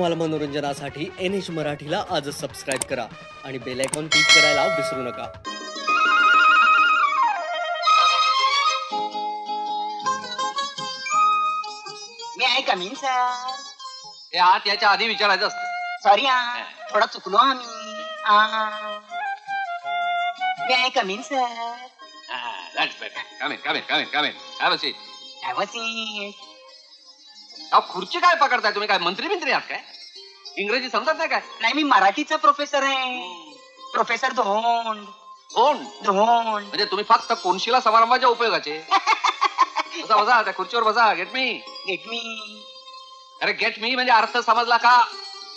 धमाल मनोरंजनासाठी NH मराठीला आजच सबस्क्राईब करा आणि बेल आयकॉन क्लिक करायला विसरू नका. मी आहे कमीन सर. हे आत याच्या आधी विचारायचं असतं. सॉरी थोडा चुकलो आम्ही. मी आहे come in sir. That's better. Come in. Have a seat. अहो खुर्ची काय पकडताय तुम्ही? काय मंत्री आहात काय? इंग्रजी समजत नाही काय? नाही, मी मराठीचा प्रोफेसर आहे. प्रोफेसर धोंड. म्हणजे तुम्ही फक्त कोनशिला समारंभाच्या उपयोगाचे. बसा त्या खुर्चीवर बसा. Get me. अरे गेट मी म्हणजे अर्थ समजला का?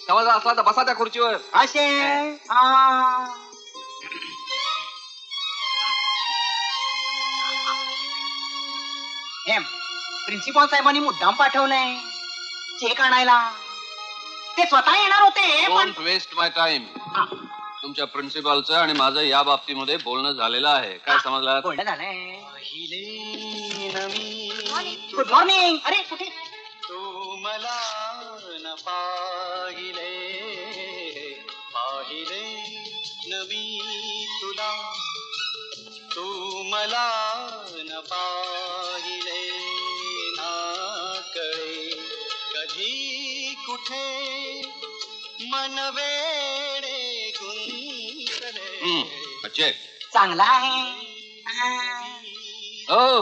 समजला असला तर बसा त्या खुर्चीवर. असे प्रिन्सिपॉल साहेबांनी मुद्दाम पाठवलंय चेक आणायला. ते स्वतः येणार होते. Don't waste my time. तुमच्या प्रिन्सिपलचं आणि माझं या बाबतीमध्ये बोलणं झालेलं आहे. काय समजलं? बोलणं झालंय. Good morning. अरे कुठे? तू मला न पाहिले न मी तुला. तू मला न पाहिले ना कळे कधी कुठे मन वेडे गुंतले. चांगला आहे. हो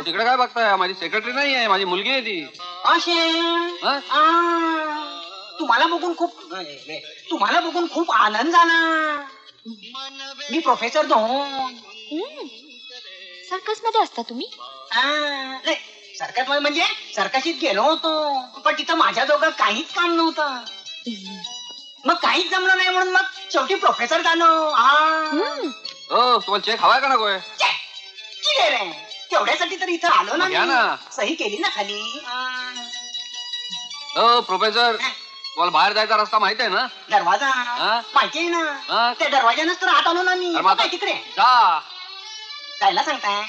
तिकडे काय बघताय? माझी सेक्रेटरी नाही आहे, माझी मुलगी आहे ती. तुम्हाला बघून खूप आनंद झाला. मी प्रोफेसर धोंड. सर्कस मध्ये असता तुम्ही? सर्कस म्हणजे सर्कशीत गेलो होतो, पण तिथं माझ्या दोघं काहीच काम नव्हतं. मग काहीच जमलं नाही म्हणून मग शेवटी प्रोफेसर झालो. तुम्हाला चेक हवाय का नकोय? तेवढ्यासाठी तर इथं आलो ना. सही केली ना खाली. प्रोफेसर तुम्हाला बाहेर जायचा रस्ता माहिती आहे ना? दरवाजा माहिती आहे ना. त्या दरवाजानच तर आत आलो ना मी. तिकडे जायला सांगताय?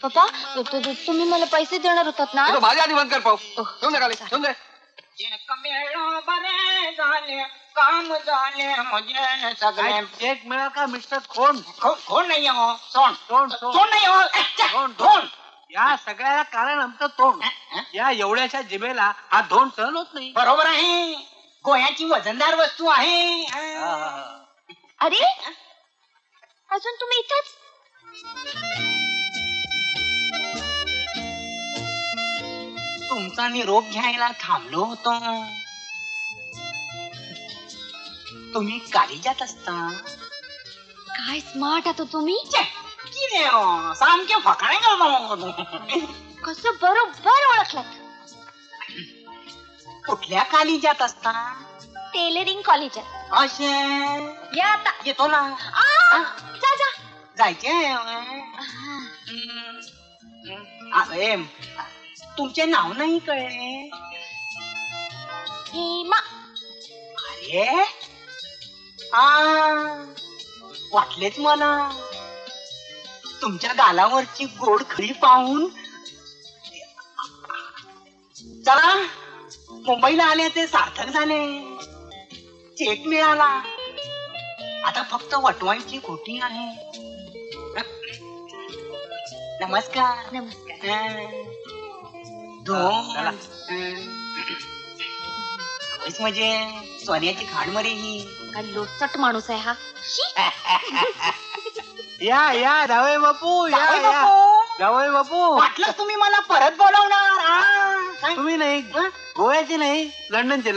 पप्पा तुम्ही मला पैसे देणार होतात ना? माझ्या आधी बंद कर पाहू. ठेवून दे खाली. ठेवून दे. काम झाले म्हणजे सगळे. चेक मिळाला का मिस्टर खोंड? खोंड नाही हो. सोंड नाही हो. या सगळ्याला कारण आमचं तोंड. या एवढ्याशा जिभेला हा धोंड सहन होत नाही. बरोबर आहे. गोयाची वजनदार वस्तू आहे. अरे अजून तुम्ही इथंच? तुमचा निरोप घ्यायला थांबलो होतो. तुम्ही कालिजात असता. काय स्मार्ट आता तुम्ही. सामके फकाणे कसं बरोबर ओळखलं. कुठल्या कालिजात असता? टेलरिंग कॉलेजात. असे या आता. येतो ना. जा जायचे. तुमचे नाव नाही कळले. हेमा. अरे वाटलेच मला. तुमच्या गालावरची गोड खळी पाहून. चला मुंबईला आले ते सार्थक झाले. चेक मिळाला. आता फक्त वटवायची खोटी आहे. नमस्कार. म्हणजे सोन्याची खाणमरे ही. काय लोचट माणूस आहे हा. या जावई बापू. जावई बापू. वाटलं तुम्ही मला परत बोलावणार. तुम्ही नाही, गोव्याचे नाही, लंडनचे.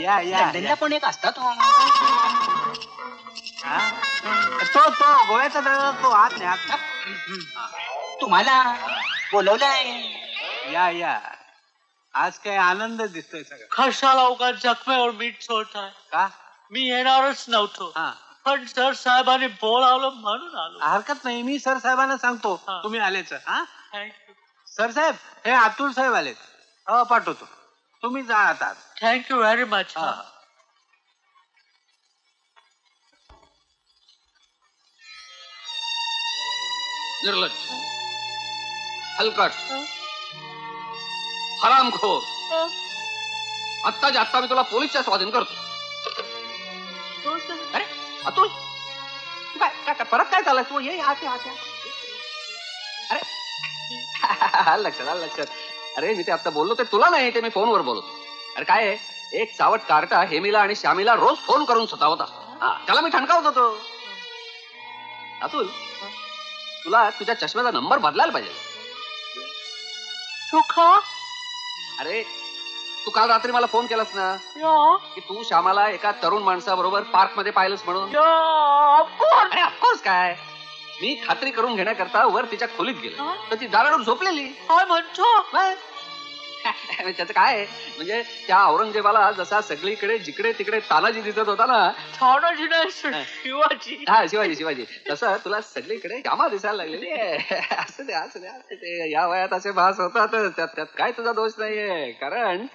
या लंडनला पण एक असतात. तो गोव्याचा तो आत नाही. तुम्हाला बोलवलंय. या आज काय आनंद दिसतोय सगळं. कशाला उगा जखमेवर मीठ सोडताय का? मी येणारच नव्हतो, पण सर साहेबांनी बोलावलं म्हणून आलो. हरकत नाही, मी सर साहेबांना सांगतो तुम्ही आलेच. सर साहेब हे अतुल साहेब आलेत. पाठवतो. तुम्ही जा आता. Thank you very much. निर्लज्ज. हलकट हरामखोर आत्ताच्या आत्ता मी तुला पोलीसच्या स्वाधीन करतो. अरे अतुल तू काय परत काय चाललाय तू? ये आत ये, आत ये. अरे आलं लक्षात. अरे मी ते आता बोललो ते तुला नाही, ते मी फोनवर बोलतो. अरे काय आहे, एक चावट कार्टा हेमीला आणि श्यामीला रोज फोन करून स्वतः त्याला मी ठणकावत होतो. अतुल तुला तुझ्या चष्म्याचा नंबर बदलायला पाहिजे. सुखा अरे तू काल रात्री मला फोन केलास ना की तू श्यामाला एका तरुण माणसाबरोबर पार्क मध्ये पाहिलंस म्हणून. अरे ऑफकोर्स काय, मी खात्री करून घेण्याकरता वर तिच्या खोलीत गेलो तर ती दाराडून झोपलेली. काय म्हणतो? त्याचं काय आहे, म्हणजे त्या औरंगजेबाला जसा सगळीकडे जिकडे तिकडे तानाजी दिसत होता ना, तानाजी नाही, शिवाजी. हा शिवाजी तसं तुला सगळीकडे श्यामा दिसायला लागलेली आहे. असं ते या वयात असे भास होतात, त्यात काय तुझा दोष नाहीये, कारण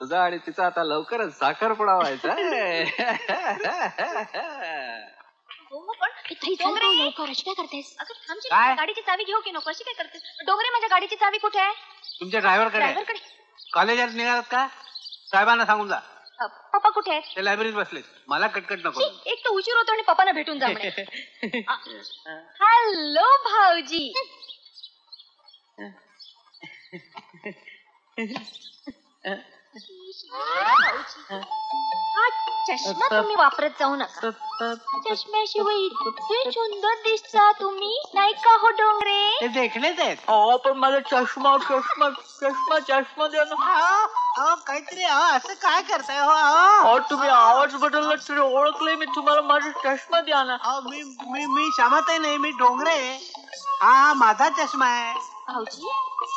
तुझा आणि तिचा आता लवकरच साखरपुडा व्हायचा. लवकर अशी काय करतेस? काय? गाडीची चावी घेऊ की नको? अशी काय करतेस? डोंगरे, माझ्या गाडीची चावी कुठे आहे? तुमच्या ड्रायव्हरकडे आहे. ड्रायव्हरकडे. कॉलेजात निघालात का? साहेबांना सांगून जा. पप्पा कुठे आहेत? ते लायब्ररीत बसलेत. मला कटकट नको. एक तर उशीर होतो आणि पप्पांना भेटून जा म्हणे. हॅलो भाऊजी. हा चष्मा तुम्ही वापरत जाऊ नका. चष्म्याशिवाय इतके सुंदर दिसता तुम्ही, नाही का हो डोंगरे? ते देखणेच आहेत. अहो पण मला चष्मा द्या ना. काहीतरी असं काय करताय? हो तुम्ही आवाज बदलला तरी ओळखलंय मी तुम्हाला. माझा चष्मा द्या ना. मी श्यामाताई नाही, मी डोंगरे. हा माझा चष्मा आहे. भाऊजी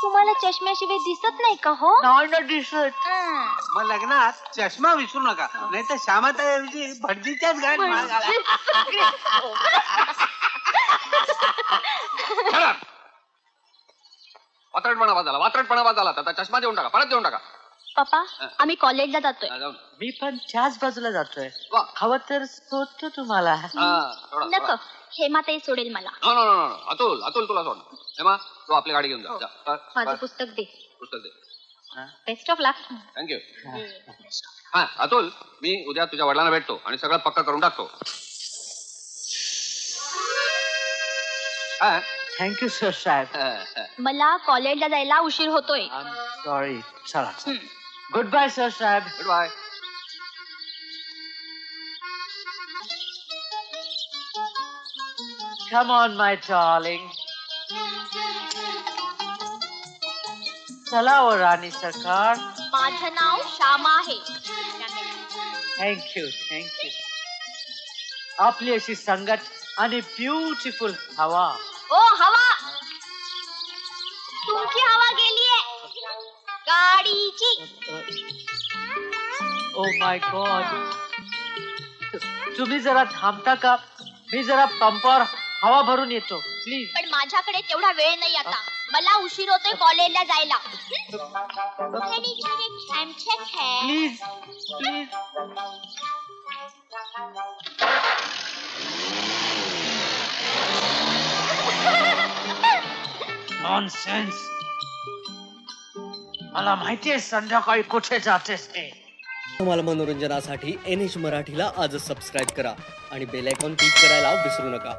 तुम्हाला चष्म्याशिवाय दिसत नाही का हो? नाही ना दिसत. मग लग्नात चष्मा विसरू नका, नाही तर श्यामाताईऐवजी भटजीच्याच गाठ मार घाला. वात्रटपणा बाद झाला. आता चष्मा देऊन टाका, परत देऊन टाका. पप्पा आम्ही कॉलेजला जातोय. जाऊन. मी पण त्याच बाजूला जातोय. वा. हवं तर सोडतो तुम्हाला. नको, हेमाताई सोडेल मला. नो अतुल तुला सोड. हेमा तू आपली गाडी घेऊन जा. माझं पुस्तक दे. पुस्तक दे. Best of luck. थँक्यू. हा अतुल, मी उद्या तुझ्या वडिलांना भेटतो आणि सगळं पक्का करून टाकतो. थँक्यू सर साहेब. मला कॉलेजला जायला उशीर होतोय. सॉरी. चला गुड बाय सर साहेब. Good bye. Come on, my darling. चला ओ राणी सरकार. माझं नाव श्यामा आहे. थँक्यू. आपली अशी संगत आणि ब्युटिफुल हवा. ओ हवा, तुमची हवा गेलीये गाडीची. Oh my God. तुम्ही जरा थांबता का? मी जरा पंपावर हवा भरून येतो प्लीज. पण माझ्याकडे तेवढा वेळ नाही आता. मला उशीर होतोय कॉलेजला जायला. प्लीज. नॉनसेन्स. मला माहितीये संध्याकाळी कुठे जातेस ते. तुम्हाला मनोरंजनासाठी NH मराठीला आजच सबस्क्राईब करा आणि बेल आयकॉन क्लिक करायला विसरू नका.